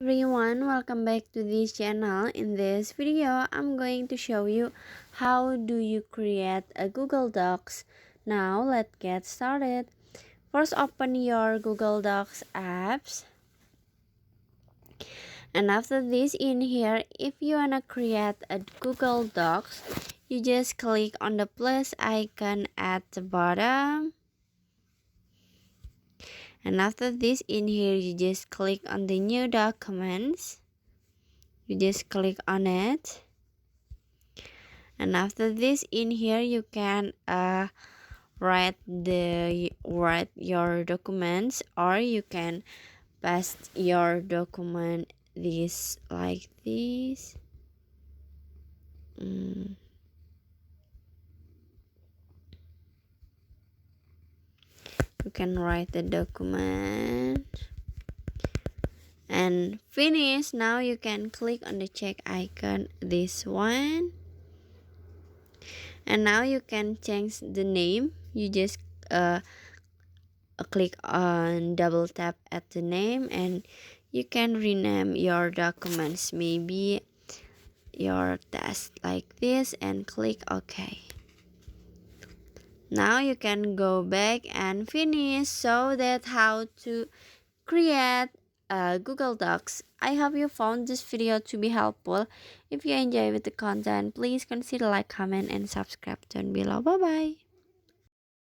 Everyone, welcome back to this channel. In this video, I'm going to show you how do you create a Google Docs. Now, let's get started. First, open your Google Docs apps. And after this, in here, if you wanna create a Google Docs, you just click on the plus icon at the bottom. And after this, in here, you just click on the new documents. You just click on it. And after this, in here you can write your documents, or you can paste your document this like this. You can write the document and finish. Now you can click on the check icon, this one. And now you can change the name. You just click on double tap at the name, and you can rename your documents, maybe your test like this, and click OK. Now you can go back and finish. So that's how to create Google Docs. I hope you found this video to be helpful. If you enjoy with the content, please consider like, comment, and subscribe down below. Bye bye.